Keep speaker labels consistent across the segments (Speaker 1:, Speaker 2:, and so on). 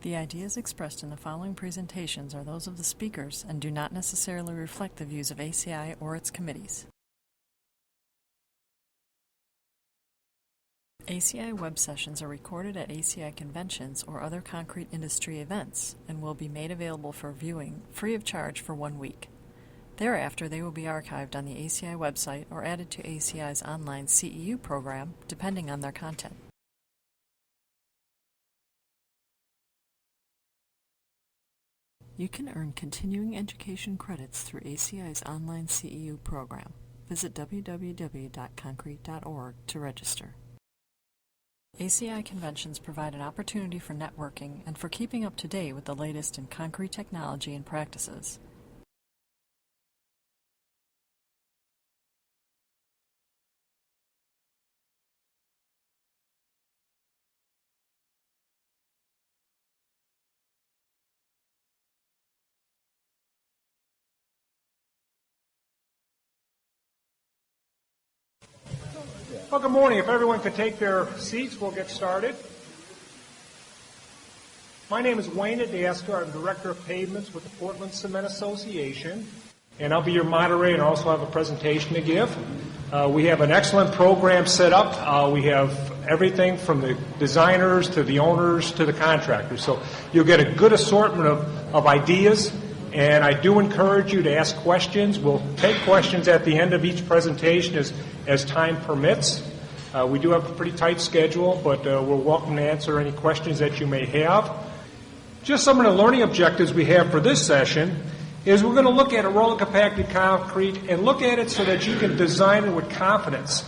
Speaker 1: The ideas expressed in the following presentations are those of the speakers and do not necessarily reflect the views of ACI or its committees. ACI Web Sessions are recorded at ACI conventions or other concrete industry events and will be made available for viewing free of charge for 1 week. Thereafter, they will be archived on the ACI website or added to ACI's online CEU program, depending on their content. You can earn continuing education credits through ACI's online CEU program. Visit www.concrete.org to register. ACI conventions provide an opportunity for networking and for keeping up to date with the latest in concrete technology and practices.
Speaker 2: Well, good morning. If everyone could take their seats, we'll get started. My name is Wayne Adaska. I'm Director of Pavements with the Portland Cement Association, and I'll be your moderator and also have a presentation to give. We have an excellent program set up. We have everything from the designers to the owners to the contractors. So you'll get a good assortment of ideas, and I do encourage you to ask questions. We'll take questions at the end of each presentation as time permits. We do have a pretty tight schedule, but we're welcome to answer any questions that you may have. Just some of the learning objectives we have for this session is we're going to look at a roller compacted concrete and look at it so that you can design it with confidence.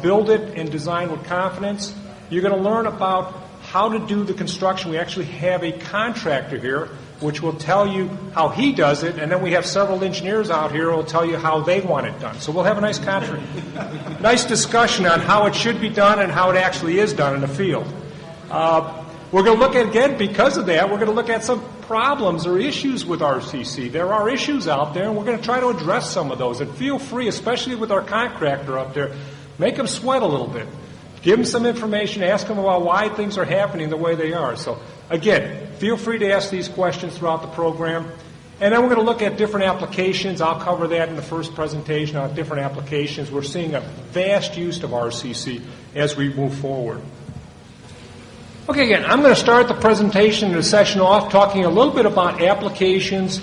Speaker 2: Build it and design with confidence. You're going to learn about how to do the construction. We actually have a contractor here which will tell you how he does it, and then we have several engineers out here who will tell you how they want it done. So we'll have a nice nice discussion on how it should be done and how it actually is done in the field. We're going to look at, again, because of that, we're going to look at some problems or issues with RCC. There are issues out there, and we're going to try to address some of those. And feel free, especially with our contractor up there, make them sweat a little bit. Give them some information, ask them about why things are happening the way they are. So, again, feel free to ask these questions throughout the program. And then we're going to look at different applications. I'll cover that in the first presentation on different applications. We're seeing a vast use of RCC as we move forward. Okay, again, I'm going to start the presentation and the session off talking a little bit about applications,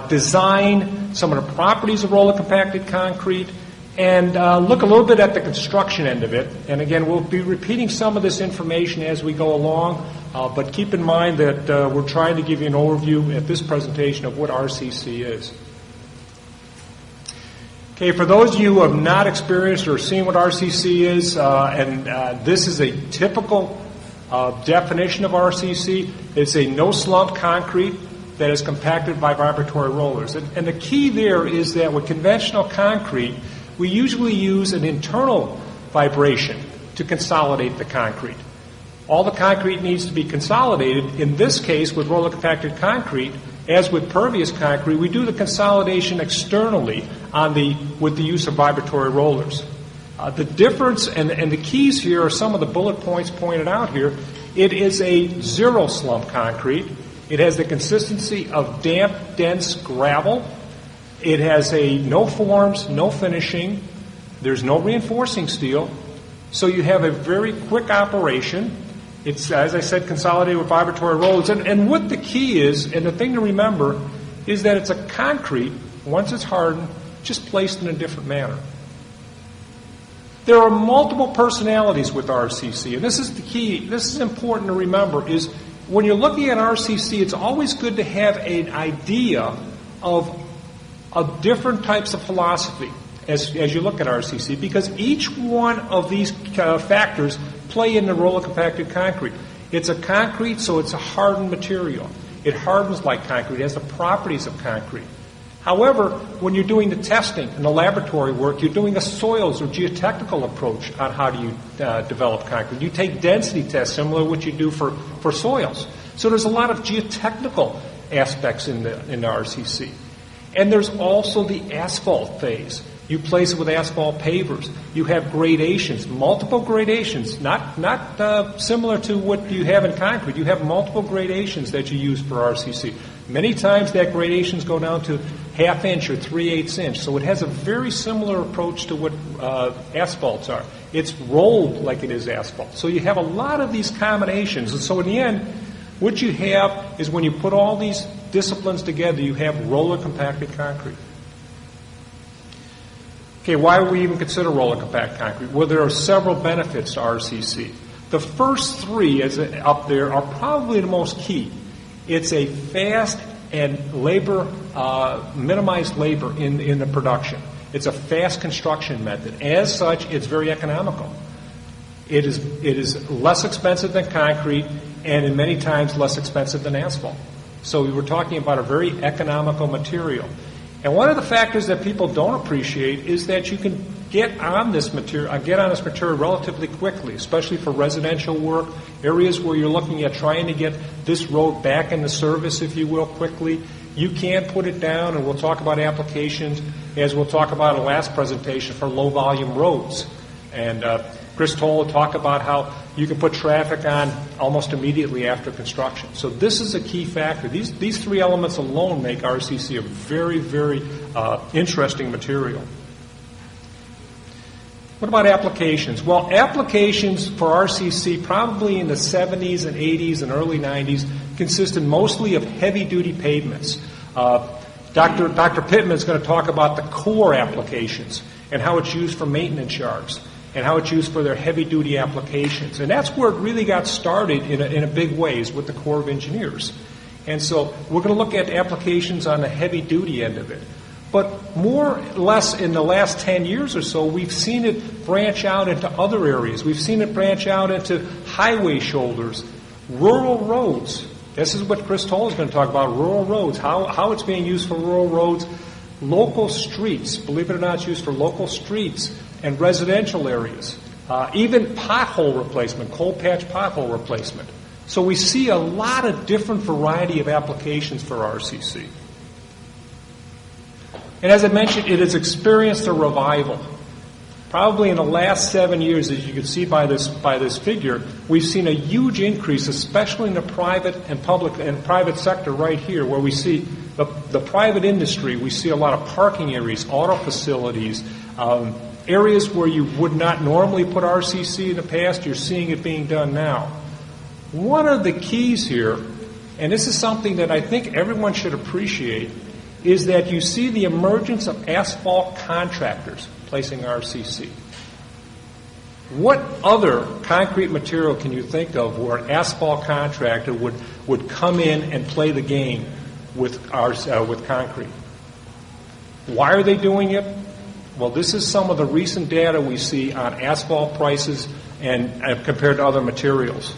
Speaker 2: design, some of the properties of roller compacted concrete, and look a little bit at the construction end of it. And again, we'll be repeating some of this information as we go along, but keep in mind that we're trying to give you an overview at this presentation of what RCC is. Okay, for those of you who have not experienced or seen what RCC is, this is a typical definition of RCC. It's a no-slump concrete that is compacted by vibratory rollers. And the key there is that with conventional concrete, we usually use an internal vibration to consolidate the concrete. All the concrete needs to be consolidated. In this case, with roller compacted concrete, as with pervious concrete, we do the consolidation externally with the use of vibratory rollers. The difference and the keys here are some of the bullet points pointed out here. It is a zero slump concrete. It has the consistency of damp, dense gravel. It has no forms, no finishing. There's no reinforcing steel. So you have a very quick operation. It's, as I said, consolidated with vibratory rollers. And what the key is, and the thing to remember, is that it's a concrete, once it's hardened, just placed in a different manner. There are multiple personalities with RCC, and this is the key. This is important to remember, is when you're looking at RCC, it's always good to have an idea of different types of philosophy as you look at RCC, because each one of these factors play in the roller compacted concrete. It's a concrete, so it's a hardened material. It hardens like concrete. It has the properties of concrete. However, when you're doing the testing and the laboratory work, you're doing a soils or geotechnical approach on how do you develop concrete. You take density tests, similar to what you do for soils. So there's a lot of geotechnical aspects in the RCC. And there's also the asphalt phase. You place it with asphalt pavers. You have gradations, multiple gradations, not similar to what you have in concrete. You have multiple gradations that you use for RCC. Many times that gradations go down to 1/2 inch or 3/8 inch. So it has a very similar approach to what asphalts are. It's rolled like it is asphalt. So you have a lot of these combinations. And so in the end, what you have is when you put all these disciplines together, you have roller compacted concrete. Okay, why would we even consider roller compact concrete? Well, there are several benefits to RCC. The first three up there are probably the most key. It's a fast and minimized labor in the production. It's a fast construction method. As such, it's very economical. It is less expensive than concrete, and in many times less expensive than asphalt. So we were talking about a very economical material. And one of the factors that people don't appreciate is that you can get on this material relatively quickly, especially for residential work, areas where you're looking at trying to get this road back into service, if you will, quickly. You can put it down, and we'll talk about applications, as we'll talk about in the last presentation, for low-volume roads. And Chris Toll will talk about how you can put traffic on almost immediately after construction. So this is a key factor. These three elements alone make RCC a very, very interesting material. What about applications? Well, applications for RCC probably in the 70s and 80s and early 90s consisted mostly of heavy-duty pavements. Dr. Pittman is going to talk about the core applications and how it's used for maintenance yards and how it's used for their heavy-duty applications. And that's where it really got started in a big ways with the Corps of Engineers. And so we're going to look at applications on the heavy-duty end of it. But more or less in the last 10 years or so, we've seen it branch out into other areas. We've seen it branch out into highway shoulders, rural roads. This is what Chris Toll is going to talk about, rural roads, how it's being used for rural roads, local streets. Believe it or not, it's used for local streets and residential areas, even pothole replacement, coal patch pothole replacement. So we see a lot of different variety of applications for RCC. And as I mentioned, it has experienced a revival. Probably in the last 7 years, as you can see by this figure, we've seen a huge increase, especially in the private and public and private sector right here, where we see the private industry. We see a lot of parking areas, auto facilities, areas where you would not normally put RCC in the past. You're seeing it being done now. One of the keys here, and this is something that I think everyone should appreciate, is that you see the emergence of asphalt contractors placing RCC. What other concrete material can you think of where an asphalt contractor would come in and play the game with concrete? Why are they doing it? Well, this is some of the recent data we see on asphalt prices and compared to other materials.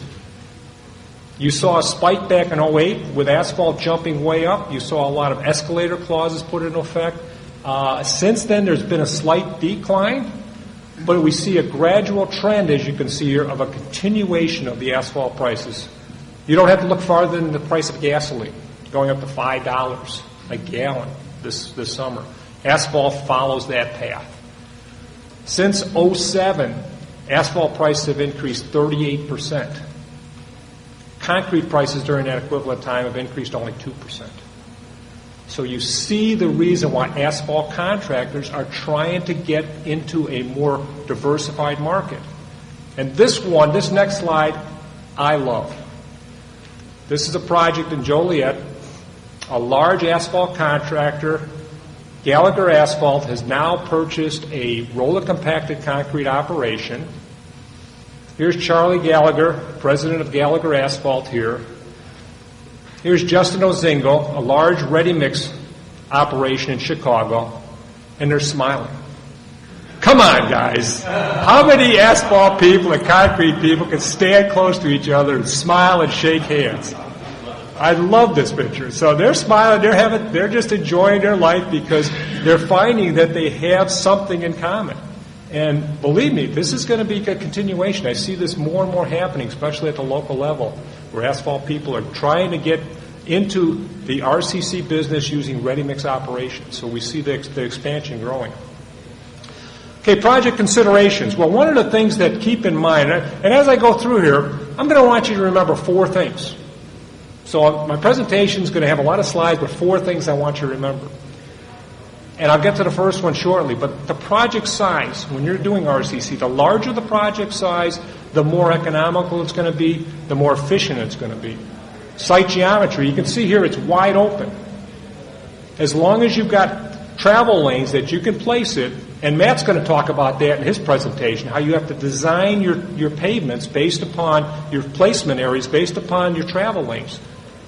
Speaker 2: You saw a spike back in 2008 with asphalt jumping way up. You saw a lot of escalator clauses put into effect. Since then, there's been a slight decline, but we see a gradual trend, as you can see here, of a continuation of the asphalt prices. You don't have to look farther than the price of gasoline, going up to $5 a gallon this summer. Asphalt follows that path. Since 2007, asphalt prices have increased 38%. Concrete prices during that equivalent time have increased only 2%. So you see the reason why asphalt contractors are trying to get into a more diversified market. And this next slide, I love. This is a project in Joliet. A large asphalt contractor, Gallagher Asphalt, has now purchased a roller compacted concrete operation. Here's Charlie Gallagher, president of Gallagher Asphalt here. Here's Justin Ozingo, a large ready-mix operation in Chicago, and they're smiling. Come on, guys. How many asphalt people and concrete people can stand close to each other and smile and shake hands? I love this picture. So they're smiling, they're just enjoying their life because they're finding that they have something in common. And believe me, this is going to be a continuation. I see this more and more happening, especially at the local level, where asphalt people are trying to get into the RCC business using ready-mix operations. So we see the expansion growing. Okay, project considerations. Well, one of the things that keep in mind, and as I go through here, I'm going to want you to remember 4 things. So my presentation is going to have a lot of slides, but 4 things I want you to remember. And I'll get to the first one shortly, but the project size, when you're doing RCC, the larger the project size, the more economical it's going to be, the more efficient it's going to be. Site geometry, you can see here it's wide open. As long as you've got travel lanes that you can place it, and Matt's going to talk about that in his presentation, how you have to design your pavements based upon your placement areas, based upon your travel lanes.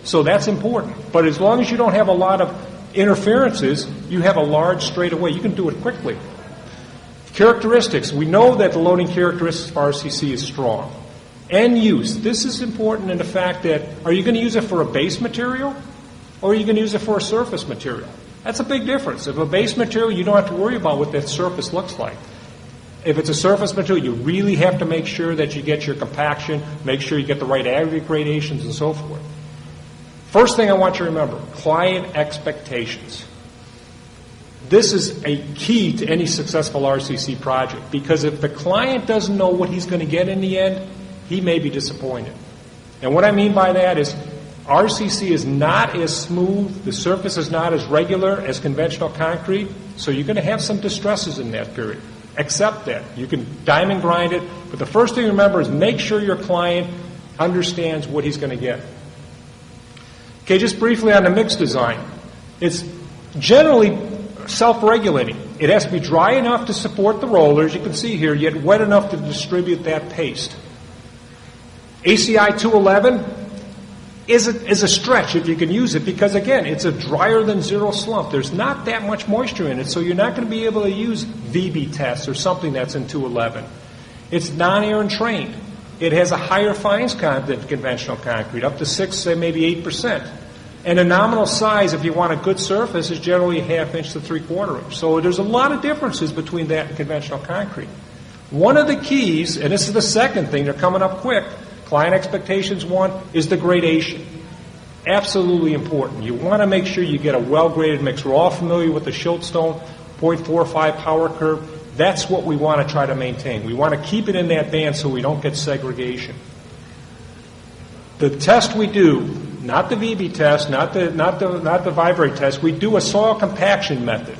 Speaker 2: So that's important. But as long as you don't have a lot of interferences, you have a large straightaway. You can do it quickly. Characteristics. We know that the loading characteristics of RCC is strong. End use. This is important in the fact that, are you going to use it for a base material, or are you going to use it for a surface material? That's a big difference. If a base material, you don't have to worry about what that surface looks like. If it's a surface material, you really have to make sure that you get your compaction, make sure you get the right aggregate gradations and so forth. First thing I want you to remember, client expectations. This is a key to any successful RCC project, because if the client doesn't know what he's going to get in the end, he may be disappointed. And what I mean by that is RCC is not as smooth, the surface is not as regular as conventional concrete, so you're going to have some distresses in that period. Accept that. You can diamond grind it, but the first thing to remember is make sure your client understands what he's going to get. Okay, just briefly on the mix design. It's generally self-regulating. It has to be dry enough to support the rollers, you can see here, yet wet enough to distribute that paste. ACI 211 is a stretch if you can use it, because again, it's a drier than zero slump. There's not that much moisture in it, so you're not going to be able to use VB tests or something that's in 211. It's non-air entrained. It has a higher fines content than conventional concrete, up to 6, say maybe 8%. And a nominal size, if you want a good surface, is generally 1/2 inch to 3/4 inch. So there's a lot of differences between that and conventional concrete. One of the keys, and this is the second thing, they're coming up quick, client expectations 1, is the gradation. Absolutely important. You want to make sure you get a well-graded mix. We're all familiar with the Schultzstone 0.45 power curve. That's what we want to try to maintain. We want to keep it in that band so we don't get segregation. The test we do, not the VB test, not the vibrate test, we do a soil compaction method.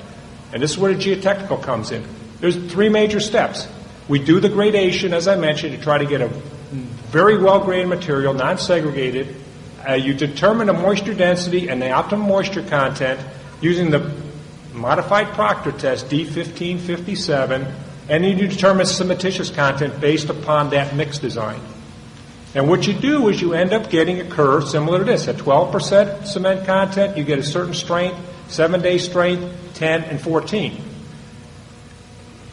Speaker 2: And this is where the geotechnical comes in. There's 3 major steps. We do the gradation, as I mentioned, to try to get a very well-graded material, non-segregated. You determine the moisture density and the optimum moisture content using the modified Proctor test, D1557, and then you determine cementitious content based upon that mix design. And what you do is you end up getting a curve similar to this. At 12% cement content, you get a certain strength, 7-day strength, 10, and 14.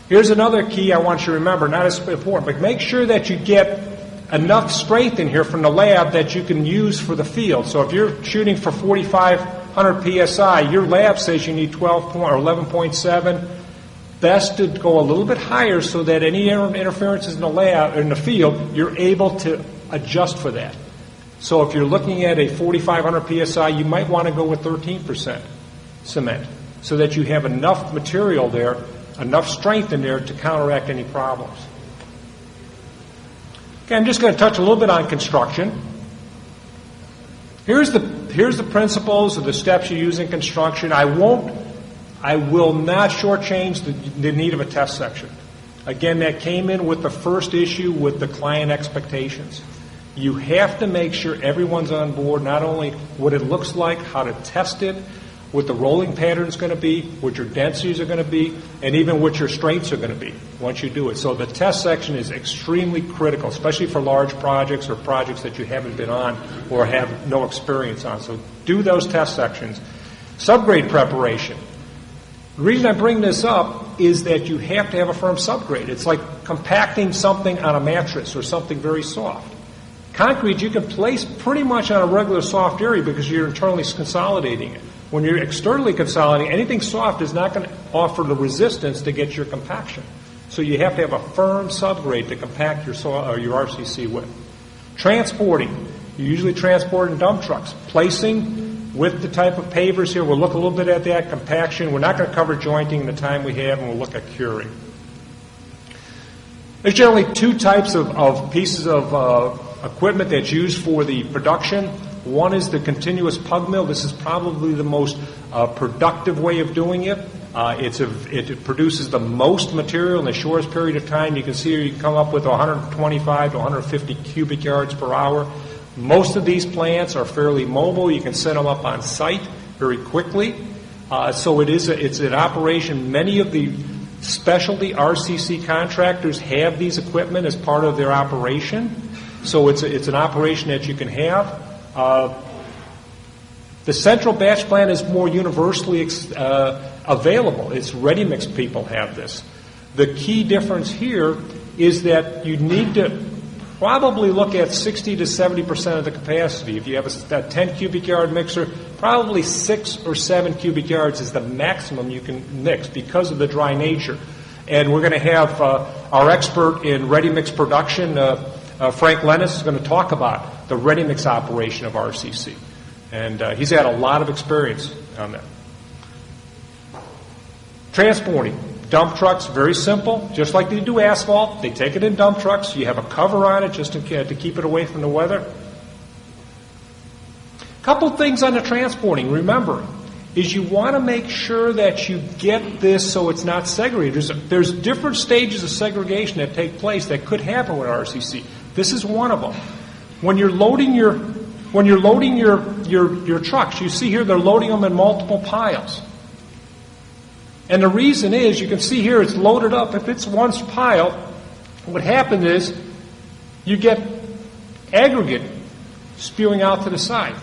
Speaker 2: Here's another key I want you to remember, not as important, but make sure that you get enough strength in here from the lab that you can use for the field. So if you're shooting for 4,500 PSI, your lab says you need 12 or 11.7. Best to go a little bit higher so that any interferences in the lab, in the field, you're able to adjust for that. So if you're looking at a 4,500 PSI, you might want to go with 13% cement so that you have enough material there, enough strength in there to counteract any problems. Okay, I'm just going to touch a little bit on construction. Here's the principles of the steps you use in construction. I will not shortchange the need of a test section. Again, that came in with the first issue with the client expectations. You have to make sure everyone's on board, not only what it looks like, how to test it, what the rolling pattern is going to be, what your densities are going to be, and even what your strengths are going to be once you do it. So the test section is extremely critical, especially for large projects or projects that you haven't been on or have no experience on. So do those test sections. Subgrade preparation. The reason I bring this up is that you have to have a firm subgrade. It's like compacting something on a mattress or something very soft. Concrete you can place pretty much on a regular soft area because you're internally consolidating it. When you're externally consolidating, anything soft is not going to offer the resistance to get your compaction. So you have to have a firm subgrade to compact your RCC with. Transporting. You usually transport in dump trucks. Placing with the type of pavers here, we'll look a little bit at that. Compaction. We're not going to cover jointing in the time we have, and we'll look at curing. There's generally two types of pieces of equipment that's used for the production. One is the continuous Pugmill. This is probably the most productive way of doing it. It produces the most material in the shortest period of time. You can see here you can come up with 125 to 150 cubic yards per hour. Most of these plants are fairly mobile. You can set them up on site very quickly. So it's an operation. Many of the specialty RCC contractors have these equipment as part of their operation. So it's an operation that you can have. The central batch plant is more universally available. It's ready-mix people have this. The key difference here is that you need to probably look at 60 to 70% of the capacity. If you have a 10 cubic yard mixer, probably 6 or 7 cubic yards is the maximum you can mix because of the dry nature. And we're going to have our expert in ready-mix production, Frank Lennis, is going to talk about the ready-mix operation of RCC. And he's had a lot of experience on that. Transporting. Dump trucks, very simple. Just like they do asphalt, they take it in dump trucks. You have a cover on it just to keep it away from the weather. Couple things on the transporting. Remember, is you want to make sure that you get this so it's not segregated. There's different stages of segregation that take place that could happen with RCC. This is one of them. When you're loading your trucks, you see here they're loading them in multiple piles. And the reason is, you can see here it's loaded up. If it's one pile, what happens is you get aggregate spewing out to the side.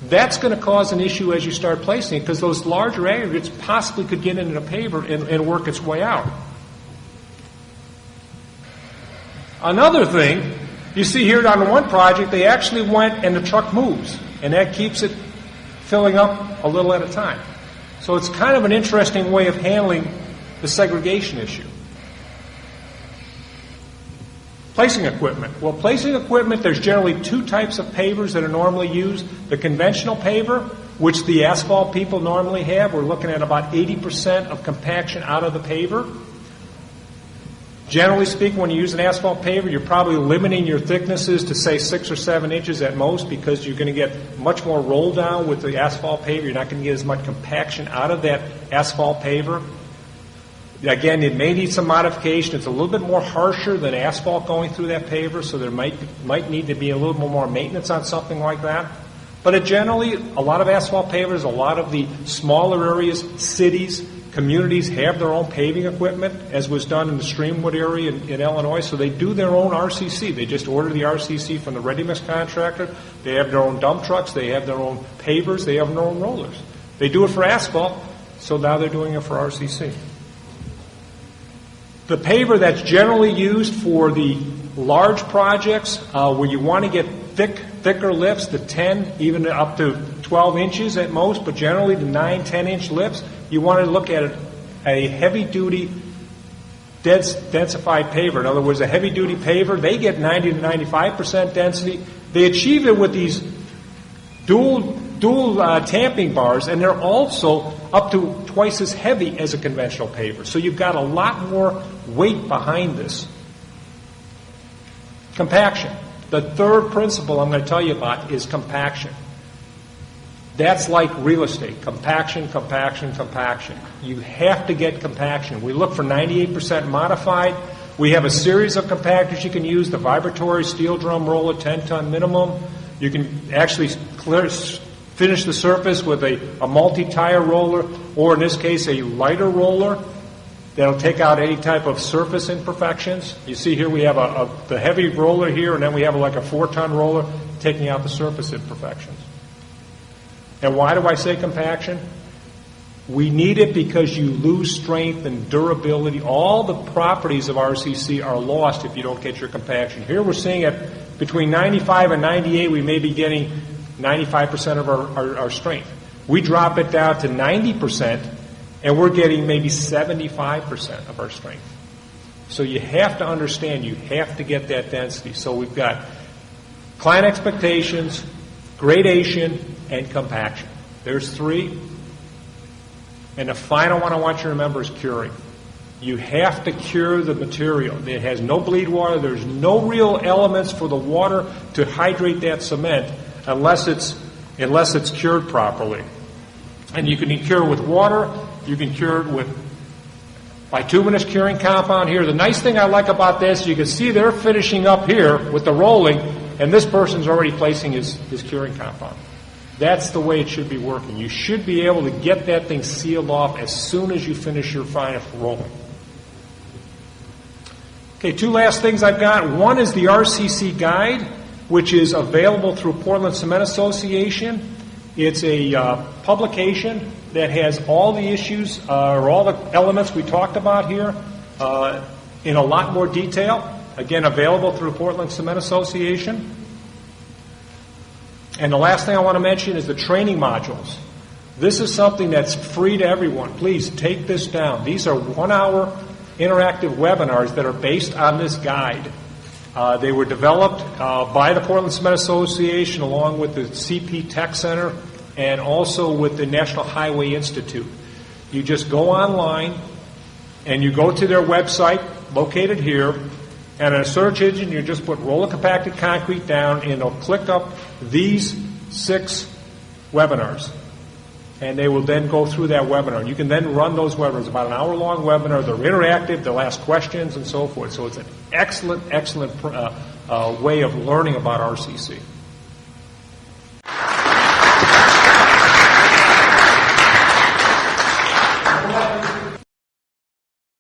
Speaker 2: That's going to cause an issue as you start placing it, because those larger aggregates possibly could get into the paver and work its way out. Another thing, you see here on one project, they actually went and the truck moves, and that keeps it filling up a little at a time. So it's kind of an interesting way of handling the segregation issue. Placing equipment. Well, placing equipment, there's generally two types of pavers that are normally used. The conventional paver, which the asphalt people normally have, we're looking at about 80% of compaction out of the paver. Generally speaking, when you use an asphalt paver, you're probably limiting your thicknesses to, say, 6 or 7 inches at most, because you're going to get much more roll down with the asphalt paver. You're not going to get as much compaction out of that asphalt paver. Again, it may need some modification. It's a little bit more harsher than asphalt going through that paver, so there might need to be a little bit more maintenance on something like that. But generally, a lot of asphalt pavers, a lot of the smaller areas, cities, communities have their own paving equipment, as was done in the Streamwood area in Illinois, so they do their own RCC. They just order the RCC from the ready-mix contractor. They have their own dump trucks. They have their own pavers. They have their own rollers. They do it for asphalt, so now they're doing it for RCC. The paver that's generally used for the large projects where you want to get thicker lifts, the 10, even up to 12 inches at most, but generally the 9, 10-inch lifts, you want to look at a heavy-duty densified paver. In other words, a heavy-duty paver, they get 90 to 95% density. They achieve it with these dual tamping bars, and they're also up to twice as heavy as a conventional paver. So you've got a lot more weight behind this. Compaction. The third principle I'm going to tell you about is compaction. That's like real estate. Compaction, compaction, compaction. You have to get compaction. We look for 98% modified. We have a series of compactors you can use. The vibratory steel drum roller, 10-ton minimum. You can actually finish the surface with a multi-tire roller, or in this case, a lighter roller that'll take out any type of surface imperfections. You see here we have the heavy roller here, and then we have like a 4-ton roller taking out the surface imperfections. And why do I say compaction? We need it because you lose strength and durability. All the properties of RCC are lost if you don't get your compaction. Here we're seeing at between 95 and 98, we may be getting 95% of our strength. We drop it down to 90%, and we're getting maybe 75% of our strength. So you have to understand, you have to get that density. So we've got client expectations, gradation, and compaction. There's 3. And the final one I want you to remember is curing. You have to cure the material. It has no bleed water. There's no real elements for the water to hydrate that cement unless it's cured properly. And you can cure it with water. You can cure it with bituminous curing compound here. The nice thing I like about this, you can see they're finishing up here with the rolling, and this person's already placing his curing compound. That's the way it should be working. You should be able to get that thing sealed off as soon as you finish your final rolling. Okay, two last things I've got. One is the RCC guide, which is available through Portland Cement Association. It's a publication that has all the issues or all the elements we talked about here in a lot more detail. Again, available through Portland Cement Association. And the last thing I want to mention is the training modules. This is something that's free to everyone. Please take this down. These are 1-hour interactive webinars that are based on this guide. They were developed by the Portland Cement Association along with the CP Tech Center and also with the National Highway Institute. You just go online and you go to their website located here, and in a search engine you just put roller compacted concrete down and it'll click up these 6 webinars. And they will then go through that webinar. You can then run those webinars, about an hour-long webinar. They're interactive. They'll ask questions and so forth. So it's an excellent way of learning about RCC.